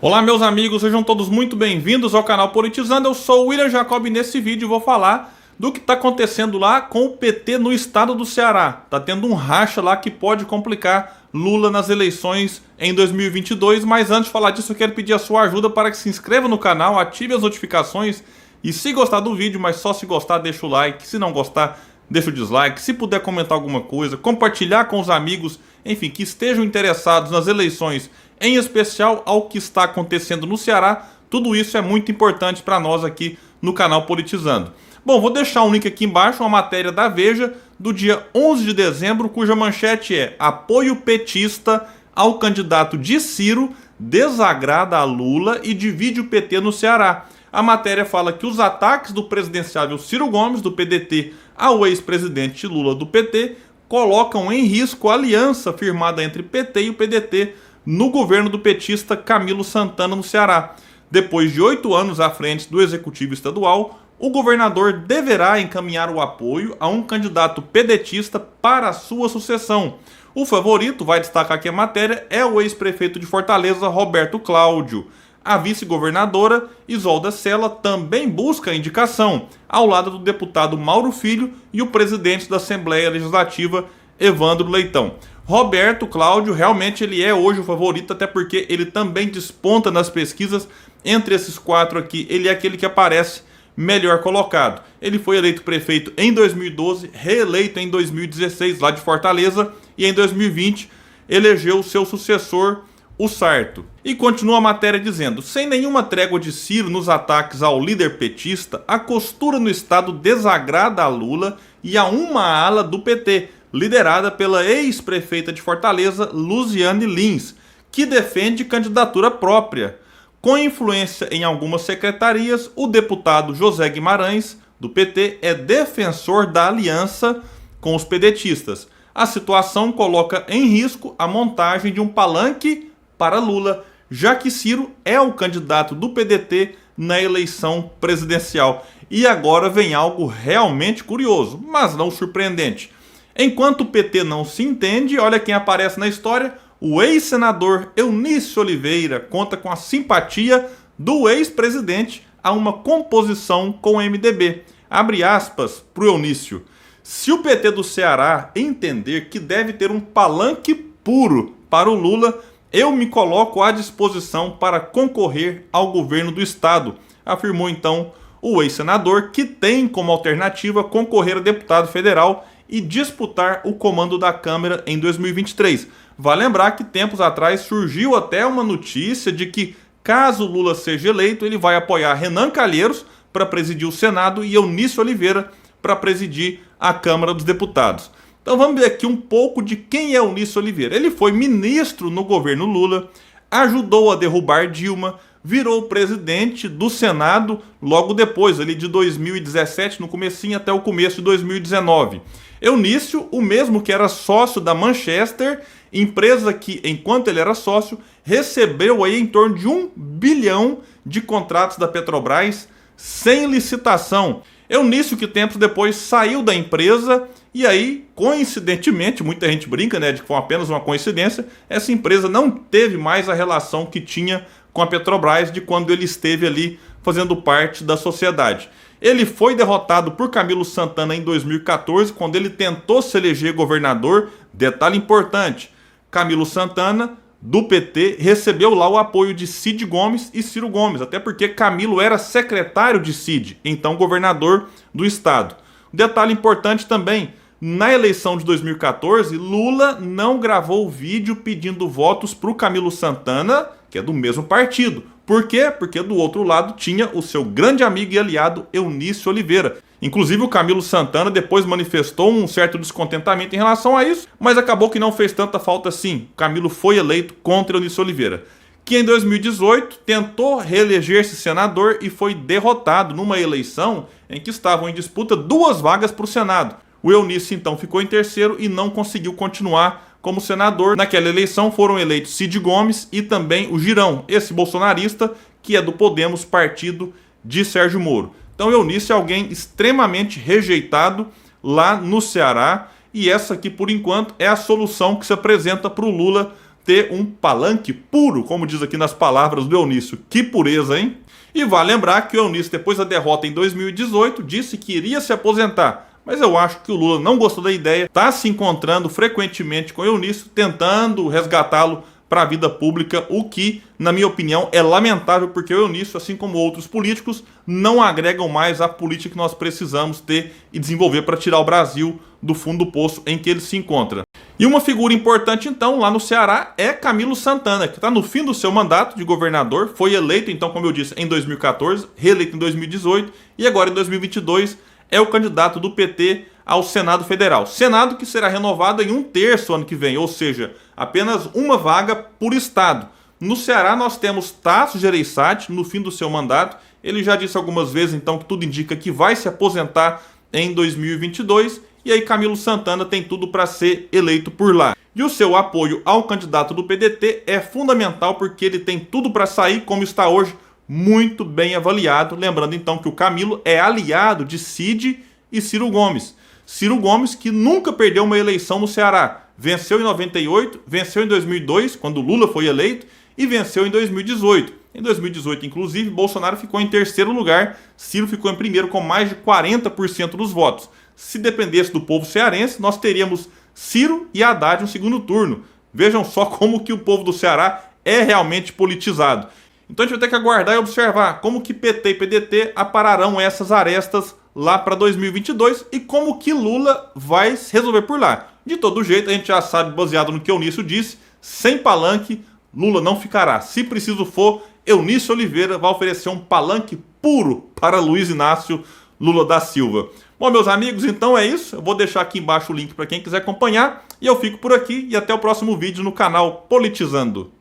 Olá meus amigos, sejam todos muito bem-vindos ao canal Politizando. Eu sou o William Jacob e nesse vídeo vou falar do que está acontecendo lá com o PT no estado do Ceará. Tá tendo um racha lá que pode complicar Lula nas eleições em 2022, mas antes de falar disso eu quero pedir a sua ajuda para que se inscreva no canal, ative as notificações e se gostar do vídeo, mas só se gostar deixa o like, se não gostar deixa o dislike, se puder comentar alguma coisa, compartilhar com os amigos, enfim, que estejam interessados nas eleições, em especial ao que está acontecendo no Ceará. Tudo isso é muito importante para nós aqui no canal Politizando. Bom, vou deixar um link aqui embaixo, uma matéria da Veja, do dia 11 de dezembro, cuja manchete é: apoio petista ao candidato de Ciro desagrada a Lula e divide o PT no Ceará. A matéria fala que os ataques do presidenciável Ciro Gomes, do PDT, ao ex-presidente Lula, do PT, colocam em risco a aliança firmada entre PT e o PDT no governo do petista Camilo Santana no Ceará. Depois de 8 anos à frente do executivo estadual, o governador deverá encaminhar o apoio a um candidato pedetista para a sua sucessão. O favorito, vai destacar aqui a matéria, é o ex-prefeito de Fortaleza, Roberto Cláudio. A vice-governadora, Isolda Sela, também busca a indicação, ao lado do deputado Mauro Filho e o presidente da Assembleia Legislativa, Evandro Leitão. Roberto Cláudio realmente ele é hoje o favorito, até porque ele também desponta nas pesquisas. Entre esses quatro aqui, ele é aquele que aparece melhor colocado. Ele foi eleito prefeito em 2012, reeleito em 2016 lá de Fortaleza e em 2020 elegeu o seu sucessor, o Sarto. E continua a matéria dizendo: sem nenhuma trégua de Ciro nos ataques ao líder petista, a costura no estado desagrada a Lula e a uma ala do PT, liderada pela ex-prefeita de Fortaleza, Luziane Lins, que defende candidatura própria. Com influência em algumas secretarias, o deputado José Guimarães, do PT, é defensor da aliança com os pedetistas. A situação coloca em risco a montagem de um palanque para Lula, já que Ciro é o candidato do PDT na eleição presidencial. E agora vem algo realmente curioso, mas não surpreendente. Enquanto o PT não se entende, olha quem aparece na história: o ex-senador Eunício Oliveira conta com a simpatia do ex-presidente a uma composição com o MDB. Abre aspas para o Eunício: se o PT do Ceará entender que deve ter um palanque puro para o Lula, eu me coloco à disposição para concorrer ao governo do estado, afirmou então o ex-senador, que tem como alternativa concorrer a deputado federal e disputar o comando da Câmara em 2023. Vale lembrar que tempos atrás surgiu até uma notícia de que, caso Lula seja eleito, ele vai apoiar Renan Calheiros para presidir o Senado e Eunício Oliveira para presidir a Câmara dos Deputados. Então vamos ver aqui um pouco de quem é Eunício Oliveira. Ele foi ministro no governo Lula, ajudou a derrubar Dilma, virou presidente do Senado logo depois, ali de 2017, no comecinho até o começo de 2019. Eunício, o mesmo que era sócio da Manchester, empresa que, enquanto ele era sócio, recebeu aí em torno de 1 bilhão de contratos da Petrobras sem licitação. Eunício, que tempos depois saiu da empresa e aí, coincidentemente, muita gente brinca, né, de que foi apenas uma coincidência, essa empresa não teve mais a relação que tinha com a Petrobras de quando ele esteve ali fazendo parte da sociedade. Ele foi derrotado por Camilo Santana em 2014, quando ele tentou se eleger governador. Detalhe importante: Camilo Santana, do PT, recebeu lá o apoio de Cid Gomes e Ciro Gomes, até porque Camilo era secretário de Cid, então governador do estado. Detalhe importante também: na eleição de 2014, Lula não gravou vídeo pedindo votos para o Camilo Santana, que é do mesmo partido. Por quê? Porque do outro lado tinha o seu grande amigo e aliado Eunício Oliveira. Inclusive o Camilo Santana depois manifestou um certo descontentamento em relação a isso, mas acabou que não fez tanta falta assim. O Camilo foi eleito contra Eunício Oliveira, que em 2018 tentou reeleger-se senador e foi derrotado numa eleição em que estavam em disputa 2 vagas para o Senado. O Eunício então ficou em terceiro e não conseguiu continuar como senador. Naquela eleição foram eleitos Cid Gomes e também o Girão, esse bolsonarista que é do Podemos, partido de Sérgio Moro. Então Eunício é alguém extremamente rejeitado lá no Ceará e essa aqui, por enquanto, é a solução que se apresenta para o Lula ter um palanque puro, como diz aqui nas palavras do Eunício. Que pureza, hein? E vale lembrar que o Eunício, depois da derrota em 2018, disse que iria se aposentar. Mas eu acho que o Lula não gostou da ideia, está se encontrando frequentemente com o Eunício, tentando resgatá-lo para a vida pública, o que, na minha opinião, é lamentável, porque o Eunício, assim como outros políticos, não agregam mais a política que nós precisamos ter e desenvolver para tirar o Brasil do fundo do poço em que ele se encontra. E uma figura importante, então, lá no Ceará é Camilo Santana, que está no fim do seu mandato de governador, foi eleito, então, como eu disse, em 2014, reeleito em 2018 e agora em 2022 é o candidato do PT ao Senado Federal. Senado que será renovado em 1/3 ano que vem, ou seja, apenas uma vaga por estado. No Ceará nós temos Tasso Gereissati no fim do seu mandato. Ele já disse algumas vezes, então, que tudo indica que vai se aposentar em 2022. E aí Camilo Santana tem tudo para ser eleito por lá. E o seu apoio ao candidato do PDT é fundamental porque ele tem tudo para sair, como está hoje, muito bem avaliado. Lembrando então que o Camilo é aliado de Cid e Ciro Gomes. Ciro Gomes, que nunca perdeu uma eleição no Ceará. Venceu em 98, venceu em 2002, quando Lula foi eleito, e venceu em 2018. Em 2018, inclusive, Bolsonaro ficou em terceiro lugar, Ciro ficou em primeiro com mais de 40% dos votos. Se dependesse do povo cearense, nós teríamos Ciro e Haddad no segundo turno. Vejam só como que o povo do Ceará é realmente politizado. Então a gente vai ter que aguardar e observar como que PT e PDT apararão essas arestas lá para 2022 e como que Lula vai se resolver por lá. De todo jeito, a gente já sabe, baseado no que Eunício disse, sem palanque, Lula não ficará. Se preciso for, Eunício Oliveira vai oferecer um palanque puro para Luiz Inácio Lula da Silva. Bom, meus amigos, então é isso. Eu vou deixar aqui embaixo o link para quem quiser acompanhar. E eu fico por aqui e até o próximo vídeo no canal Politizando.